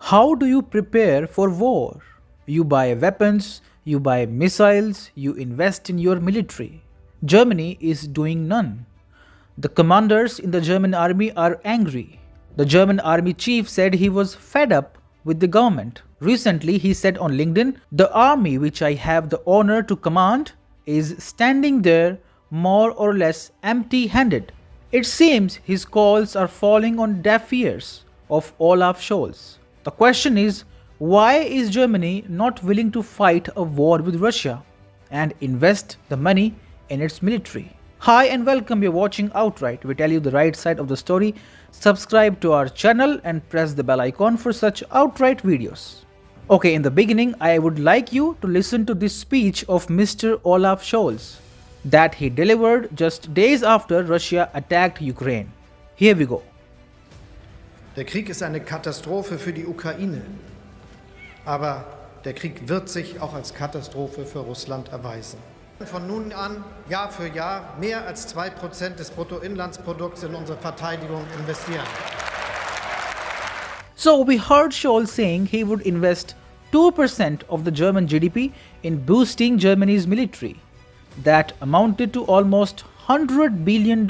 How do you prepare for war? You buy weapons, you buy missiles, you invest in your military. Germany is doing none. The commanders in the German army are angry. The German army chief said he was fed up with the government. Recently, he said on LinkedIn, "The army which I have the honor to command is standing there more or less empty handed." It seems his calls are falling on deaf ears of Olaf Scholz. The question is, why is Germany not willing to fight a war with Russia and invest the money in its military? Hi and welcome, you're watching Outright. We tell you the right side of the story. Subscribe to our channel and press the bell icon for such outright videos. Okay, in the beginning, I would like you to listen to this speech of Mr. Olaf Scholz that he delivered just days after Russia attacked Ukraine. Here we go. Der Krieg ist eine Katastrophe für die Ukraine, aber der Krieg wird sich auch als Katastrophe für Russland erweisen. Von nun an, Jahr für Jahr, mehr als 2% des Bruttoinlandsprodukts in unsere Verteidigung investieren. So we heard Scholz saying he would invest 2% of the German GDP in boosting Germany's military. That amounted to almost $100 billion.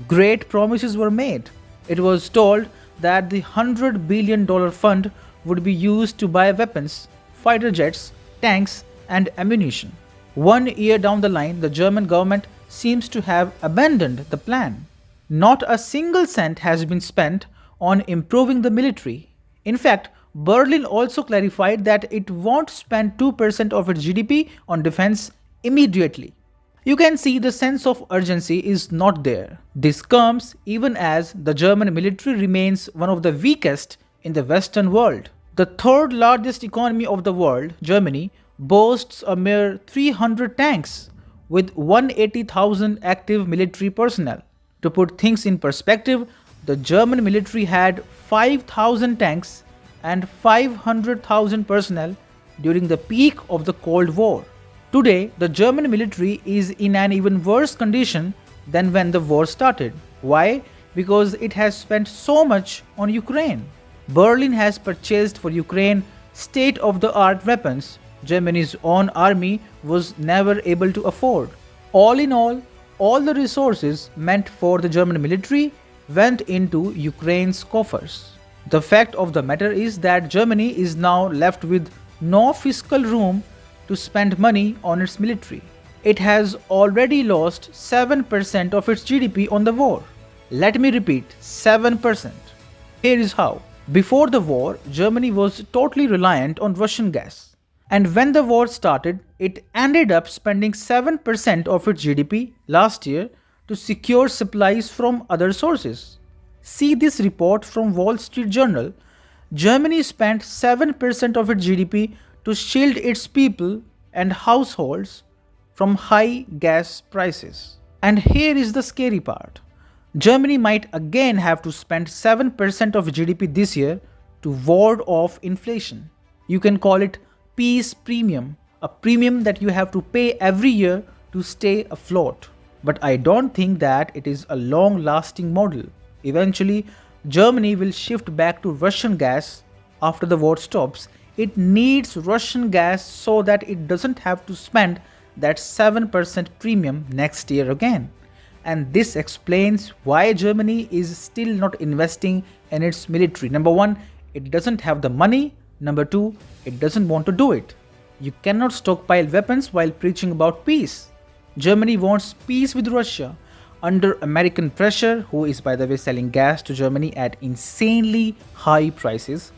Great promises were made. It was told that the $100 billion fund would be used to buy weapons, fighter jets, tanks, and ammunition. 1 year down the line, the German government seems to have abandoned the plan. Not a single cent has been spent on improving the military. In fact, Berlin also clarified that it won't spend 2% of its GDP on defense immediately. You can see the sense of urgency is not there. This comes even as the German military remains one of the weakest in the Western world. The third largest economy of the world, Germany, boasts a mere 300 tanks with 180,000 active military personnel. To put things in perspective, the German military had 5,000 tanks and 500,000 personnel during the peak of the Cold War. Today, the German military is in an even worse condition than when the war started. Why? Because it has spent so much on Ukraine. Berlin has purchased for Ukraine state-of-the-art weapons Germany's own army was never able to afford. All in all the resources meant for the German military went into Ukraine's coffers. The fact of the matter is that Germany is now left with no fiscal room to spend money on its military. It has already lost 7% of its GDP on the war. Let me repeat, 7%. Here is how. Before the war, Germany was totally reliant on Russian gas. And when the war started, it ended up spending 7% of its GDP last year to secure supplies from other sources. See this report from Wall Street Journal. Germany spent 7% of its GDP to shield its people and households from high gas prices. And here is the scary part. Germany might again have to spend 7% of GDP this year to ward off inflation. You can call it peace premium, a premium that you have to pay every year to stay afloat. But I don't think that it is a long-lasting model. Eventually, Germany will shift back to Russian gas after the war stops. It needs Russian gas so that it doesn't have to spend that 7% premium next year again. And this explains why Germany is still not investing in its military. Number one, it doesn't have the money. Number two, it doesn't want to do it. You cannot stockpile weapons while preaching about peace. Germany wants peace with Russia under American pressure, who is by the way selling gas to Germany at insanely high prices.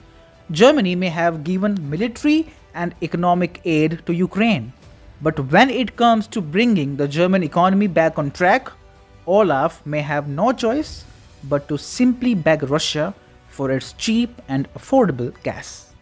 Germany may have given military and economic aid to Ukraine. But when it comes to bringing the German economy back on track, Olaf may have no choice but to simply beg Russia for its cheap and affordable gas.